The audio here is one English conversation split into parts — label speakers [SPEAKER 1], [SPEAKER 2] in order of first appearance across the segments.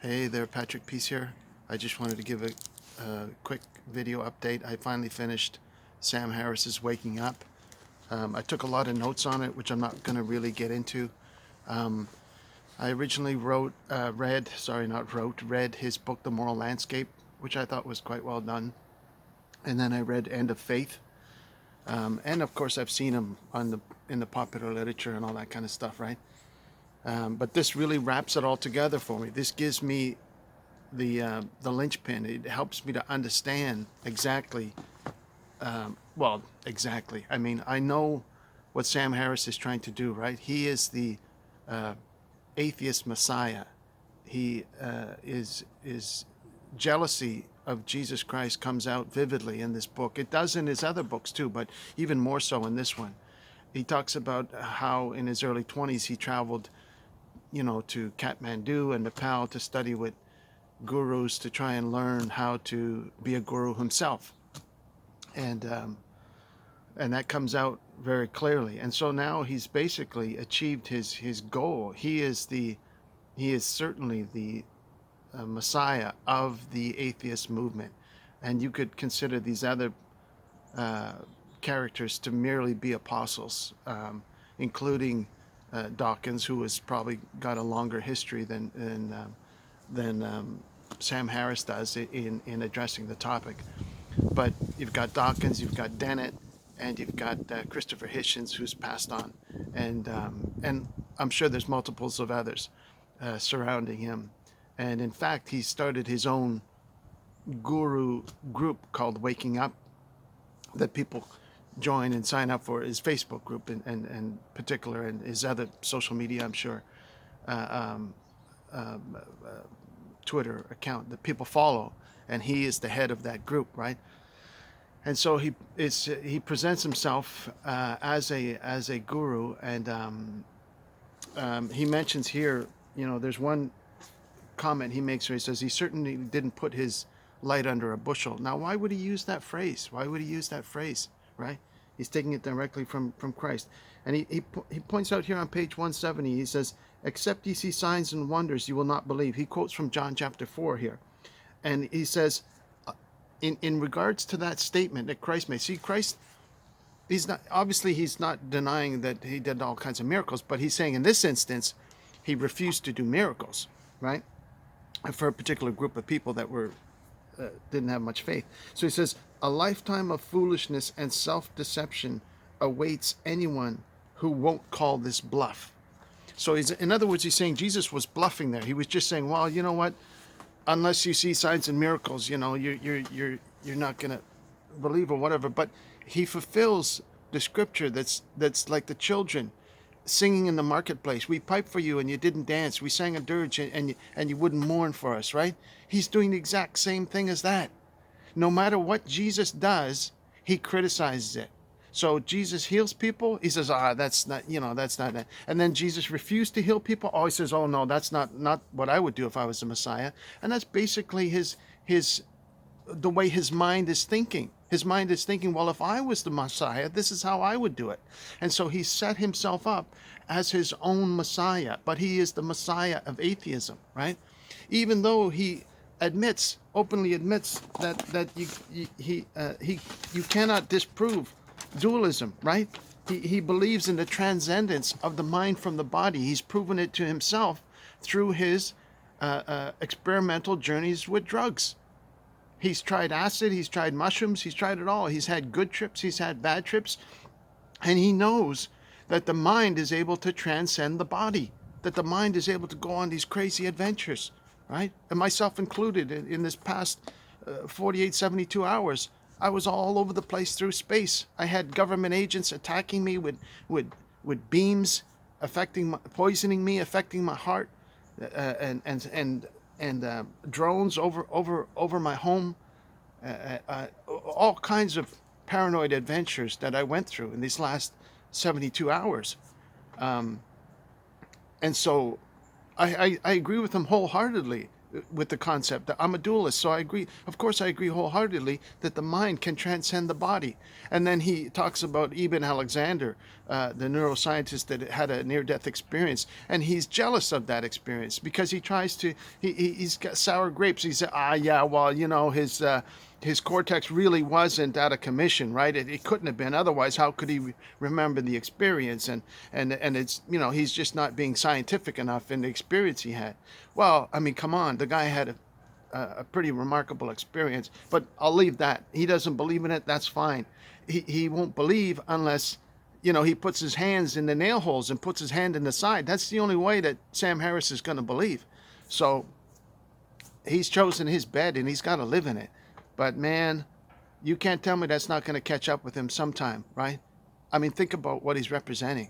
[SPEAKER 1] Hey there, Patrick Peace here. I just wanted to give a quick video update. I finally finished Sam Harris's Waking Up. I took a lot of notes on it, which I'm not going to really get into. Um, I originally read his book, The Moral Landscape, which I thought was quite well done. And then I read End of Faith. And of course, I've seen him in the popular literature and all that kind of stuff, right? But this really wraps it all together for me. This gives me the linchpin. It helps me to understand exactly. Exactly. I mean, I know what Sam Harris is trying to do, right? He is the uh, atheist Messiah. He is jealousy of Jesus Christ comes out vividly in this book. It does in his other books too, but even more so in this one. He talks about how in his early 20s he traveled, to Kathmandu and Nepal to study with gurus to try and learn how to be a guru himself, and and that comes out very clearly. And so now he's basically achieved his goal. He is certainly the Messiah of the atheist movement, and you could consider these other uh, characters to merely be apostles, including Dawkins, who has probably got a longer history than Sam Harris does in addressing the topic. But you've got Dawkins, you've got Dennett, and you've got Christopher Hitchens, who's passed on, and I'm sure there's multiples of others surrounding him. And in fact, he started his own guru group called Waking Up that people join and sign up for, his Facebook group and particular, and his other social media, I'm sure, uh, um, Twitter account that people follow, and he is the head of that group, right? And so he presents himself as a guru, and he mentions here, there's one comment he makes where he says he certainly didn't put his light under a bushel. Now, why would he use that phrase? Why would he use that phrase, right? He's taking it directly from Christ. And he points out here on page 170, he says, except ye see signs and wonders, you will not believe. He quotes from John chapter 4 here. And he says, in regards to that statement that Christ made, see, Christ, he's not denying that he did all kinds of miracles, but he's saying in this instance, he refused to do miracles, right? For a particular group of people that didn't have much faith. So he says, a lifetime of foolishness and self-deception awaits anyone who won't call this bluff. So in other words, he's saying Jesus was bluffing there. He was just saying, well, you know what? Unless you see signs and miracles, you're not gonna believe or whatever. But he fulfills the scripture that's like the children singing in the marketplace. We piped for you and you didn't dance. We sang a dirge and you wouldn't mourn for us, right? He's doing the exact same thing as that. No matter what Jesus does, he criticizes it. So Jesus heals people. He says, that's not, that's not that. And then Jesus refused to heal people. Oh, he says, oh no, that's not what I would do if I was the Messiah. And that's basically the way his mind is thinking. His mind is thinking, well, if I was the Messiah, this is how I would do it. And so he set himself up as his own Messiah, but he is the Messiah of atheism, right? Even though he openly admits that you cannot disprove dualism, right? He believes in the transcendence of the mind from the body. He's proven it to himself through his experimental journeys with drugs. He's tried acid, he's tried mushrooms, he's tried it all. He's had good trips, he's had bad trips. And he knows that the mind is able to transcend the body, that the mind is able to go on these crazy adventures, right? And myself included, in this past 48, 72 hours, I was all over the place through space. I had government agents attacking me with beams, poisoning me, affecting my heart, and drones over my home, all kinds of paranoid adventures that I went through in these last 72 hours. And so I agree with him wholeheartedly with the concept that I'm a dualist. So I agree. Of course, I agree wholeheartedly that the mind can transcend the body. And then he talks about Ibn Alexander, the neuroscientist that had a near-death experience, and he's jealous of that experience because he tries to. He's got sour grapes. He said, yeah, well, his cortex really wasn't out of commission, right? It couldn't have been. Otherwise, how could he remember the experience? And it's, he's just not being scientific enough in the experience he had. Well, I mean, come on, the guy had a pretty remarkable experience, but I'll leave that. He doesn't believe in it. That's fine. He won't believe unless, he puts his hands in the nail holes and puts his hand in the side. That's the only way that Sam Harris is going to believe. So he's chosen his bed and he's got to live in it. But man, you can't tell me that's not going to catch up with him sometime, right? I mean, think about what he's representing.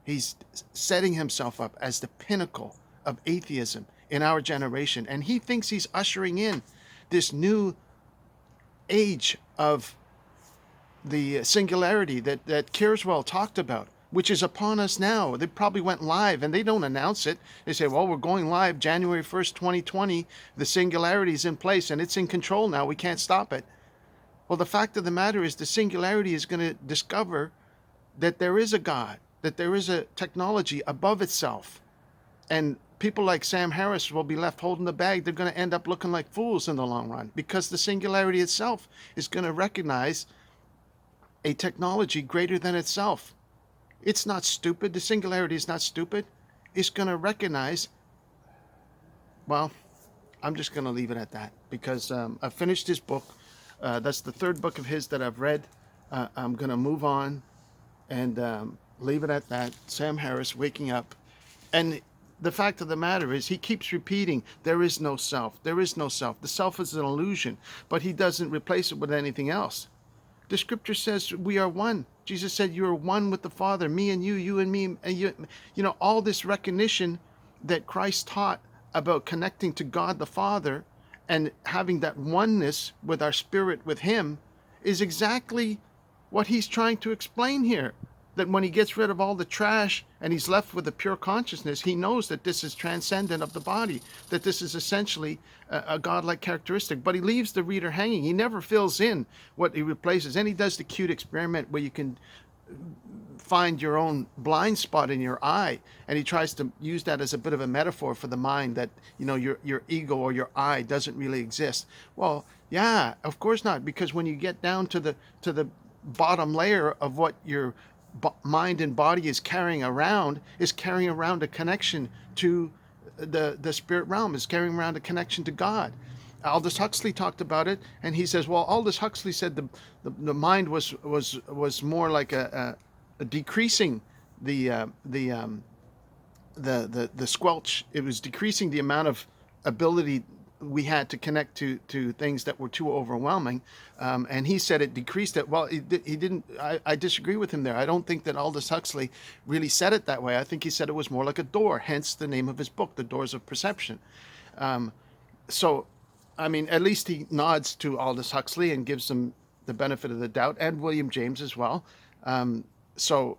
[SPEAKER 1] He's setting himself up as the pinnacle of atheism in our generation. And he thinks he's ushering in this new age of the singularity that Kurzweil talked about, which is upon us now. They probably went live and they don't announce it. They say, well, we're going live January 1st, 2020. The singularity is in place and it's in control now. We can't stop it. Well, the fact of the matter is the singularity is going to discover that there is a God, that there is a technology above itself. And people like Sam Harris will be left holding the bag. They're going to end up looking like fools in the long run because the singularity itself is going to recognize a technology greater than itself. It's not stupid. The singularity is not stupid. It's going to recognize, well, I'm just going to leave it at that because I've finished his book. That's the third book of his that I've read. I'm going to move on and leave it at that. Sam Harris, Waking Up. And the fact of the matter is he keeps repeating, there is no self. There is no self. The self is an illusion, but he doesn't replace it with anything else. The scripture says we are one. Jesus said you are one with the Father, me and you and me. And you all this recognition that Christ taught about connecting to God the Father and having that oneness with our spirit with him is exactly what he's trying to explain here. That when he gets rid of all the trash and he's left with a pure consciousness, he knows that this is transcendent of the body, that this is essentially a godlike characteristic. But he leaves the reader hanging. He never fills in what he replaces. And he does the cute experiment where you can find your own blind spot in your eye, and he tries to use that as a bit of a metaphor for the mind, that your ego or your eye doesn't really exist. Well, yeah, of course not, because when you get down to the bottom layer of what your mind and body is carrying around a connection to the spirit realm, is carrying around a connection to God. Aldous Huxley talked about it, and he says, well, Aldous Huxley said the mind was more like a decreasing the squelch. It was decreasing the amount of ability we had to connect to things that were too overwhelming, and he said it decreased it. Well, he didn't. I disagree with him there. I don't think that Aldous Huxley really said it that way. I think he said it was more like a door, hence the name of his book, The Doors of Perception. So, I mean, at least he nods to Aldous Huxley and gives him the benefit of the doubt, and William James as well. So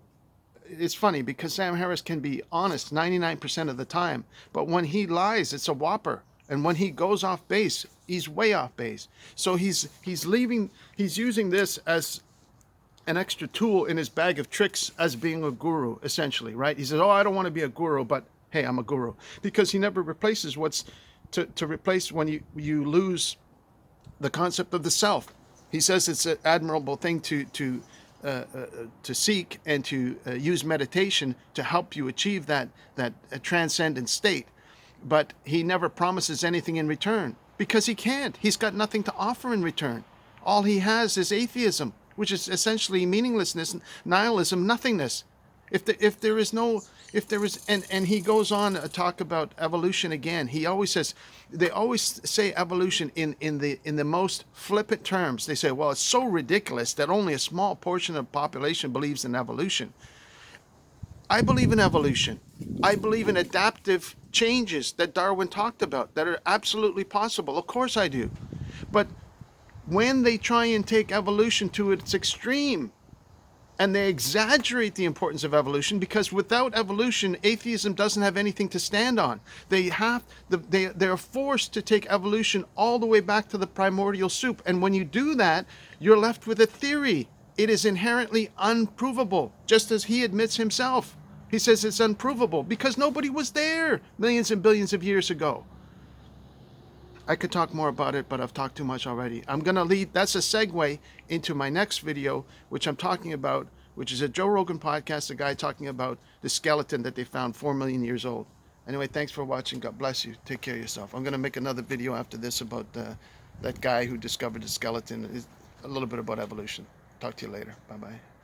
[SPEAKER 1] it's funny because Sam Harris can be honest 99% of the time, but when he lies, it's a whopper. And when he goes off base, he's way off base. So he's using this as an extra tool in his bag of tricks as being a guru, essentially, right? He says, oh, I don't want to be a guru, but hey, I'm a guru. Because he never replaces what's to replace when you lose the concept of the self. He says it's an admirable thing to seek and to use meditation to help you achieve that transcendent state. But he never promises anything in return because he can't. He's got nothing to offer in return. All he has is atheism, which is essentially meaninglessness, nihilism, nothingness. And he goes on to talk about evolution again. He always says, they always say evolution in the most flippant terms. They say, well, it's so ridiculous that only a small portion of the population believes in evolution. I believe in evolution. I believe in adaptive changes that Darwin talked about that are absolutely possible. Of course I do. But when they try and take evolution to its extreme, And they exaggerate the importance of evolution, because without evolution, atheism doesn't have anything to stand on. They're forced to take evolution all the way back to the primordial soup. And when you do that, you're left with a theory. It is inherently unprovable, just as he admits himself. He says it's unprovable because nobody was there millions and billions of years ago. I could talk more about it, but I've talked too much already. I'm going to lead, that's a segue into my next video, which I'm talking about, which is a Joe Rogan podcast, a guy talking about the skeleton that they found 4 million years old. Anyway, thanks for watching. God bless you. Take care of yourself. I'm going to make another video after this about that guy who discovered the skeleton. A little bit about evolution. Talk to you later. Bye-bye.